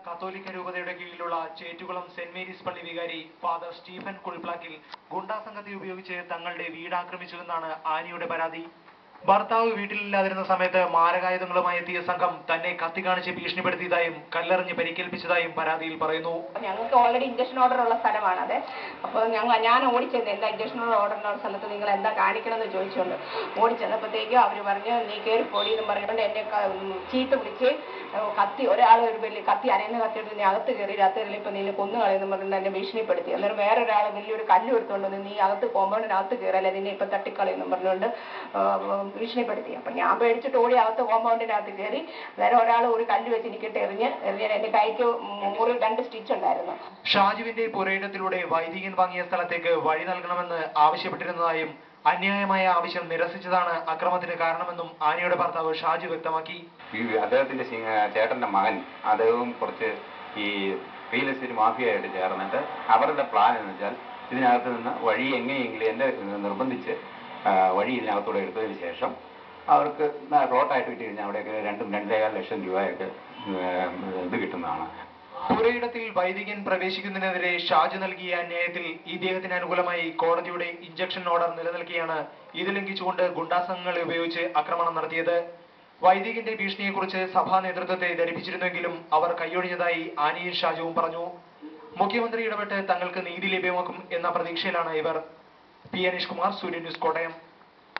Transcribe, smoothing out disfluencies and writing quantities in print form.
കത്തോലിക്ക രൂപതയുടെ കീഴിലുള്ള ചേറ്റുകുളം സെന്റ് മേരീസ് പള്ളി വികാരി ഫാദർ സ്റ്റീഫൻ കുൾപ്ലാക്കിൽ ഗുണ്ടാ സംഘത്തെ ഉപയോഗിച്ച് തങ്ങളുടെ വീട് ആക്രമിച്ചുവെന്നാണ് ആനിയുടെ പരാതി. ഭർത്താവ് വീട്ടിലില്ലാതിരുന്ന സമയത്ത് മാരകായുധങ്ങളുമായി എത്തിയ സംഘം തന്നെ കത്തി കാണിച്ച് ഭീഷണിപ്പെടുത്തിയതായും കല്ലെറിഞ്ഞ് പരിക്കേൽപ്പിച്ചതായും പരാതിയിൽ പറയുന്നു. ഞങ്ങൾക്ക് ഓൾറെഡി ഇഞ്ചക്ഷൻ ഓർഡർ ഉള്ള സ്ഥലമാണത്. അപ്പോൾ ഞാൻ ഓടിച്ചത് എന്താ ഇഞ്ചക്ഷൻ ഓർഡർ ഉള്ള സ്ഥലത്ത് നിങ്ങൾ എന്താ കാണിക്കണമെന്ന് ചോദിച്ചുകൊണ്ട് ഓടിച്ചെന്നപ്പോഴത്തേക്കും അവർ പറഞ്ഞു നീ കയറി പൊടിയെന്നും പറഞ്ഞുകൊണ്ട് എന്നെ ചീത്ത പിടിച്ച് കത്തി ഒരാൾ ഒരു വലിയ കത്തി അരയുന്ന കത്തി എടുത്ത് നീ അകത്ത് കയറി രാത്രി ഇപ്പം നിന്നെ കൊന്നു കളയെന്ന് പറഞ്ഞുകൊണ്ട് എന്നെ ഭീഷണിപ്പെടുത്തി. അന്നേരം വേറൊരാൾ വലിയൊരു കല്ല് എടുത്തുകൊണ്ട് നീ അകത്ത് കോമ്പൗണ്ടിനകത്ത് കയറല്ലേ നിന്നെ ഇപ്പം തട്ടിക്കളയെന്നും പറഞ്ഞുകൊണ്ട് ഭീഷണിപ്പെടുത്തി. അപ്പം ഞാൻ പേടിച്ചിട്ട് ഓടി അകത്ത് കോമ്പൗണ്ടിനകത്ത് കയറി വേറെ ഒരാൾ ഒരു കല്ല് വെച്ച് എനിക്കിട്ട് എറിഞ്ഞ് എൻ്റെ കൈക്ക് മുറിൽ 2 സ്റ്റിച്ച് ഉണ്ടായിരുന്നു. ഷാജുവിന്റെ പുരയിടത്തിലൂടെ വൈദികൻ വാങ്ങിയ സ്ഥലത്തേക്ക് വഴി നൽകണമെന്ന് ആവശ്യപ്പെട്ടിരുന്നതായും അന്യായമായ ആവശ്യം നിരസിച്ചതാണ് അക്രമത്തിന് കാരണമെന്നും ആനിയുടെ ഭർത്താവ് ഷാജു വ്യക്തമാക്കി. അദ്ദേഹത്തിന്റെ ചേട്ടന്റെ മകൻ അദ്ദേഹവും കുറച്ച് ഈ റിയൽ എസ്റ്റേറ്റ് മാഫിയായിട്ട് ചേർന്നിട്ട് അവരുടെ പ്ലാൻ എന്ന് വെച്ചാൽ ഇതിനകത്ത് നിന്ന് വഴി എങ്ങനെയെങ്കിലും എന്നെ നിർബന്ധിച്ച് വഴി ഇതിനകത്തൂടെ എടുത്തതിന് ശേഷം അവർക്ക് പ്ലോട്ടായിട്ട് കിട്ടി കഴിഞ്ഞാൽ അവിടെയൊക്കെ 2-2.25 ലക്ഷം രൂപയൊക്കെ ഇത് കിട്ടുന്നതാണ്. പുരയിടത്തിൽ വൈദികൻ പ്രവേശിക്കുന്നതിനെതിരെ ഷാജു നൽകിയ അന്യായത്തിൽ ഇദ്ദേഹത്തിന് അനുകൂലമായി കോടതിയുടെ ഇഞ്ചക്ഷൻ ഓർഡർ നിലനിൽക്കെയാണ് ഇത് ലംഘിച്ചുകൊണ്ട് ഗുണ്ടാസംഘങ്ങളെ ഉപയോഗിച്ച് ആക്രമണം നടത്തിയത്. വൈദികന്റെ ഭീഷണിയെക്കുറിച്ച് സഭാ നേതൃത്വത്തെ ധരിപ്പിച്ചിരുന്നെങ്കിലും അവർ കൈയൊഴിഞ്ഞതായി ആനിയും ഷാജുവും പറഞ്ഞു. മുഖ്യമന്ത്രി ഇടപെട്ട് തങ്ങൾക്ക് നീതി ലഭ്യമാക്കും എന്ന പ്രതീക്ഷയിലാണ് ഇവർ. പി. അനീഷ് കുമാർ, സൂര്യ ന്യൂസ്, കോട്ടയം.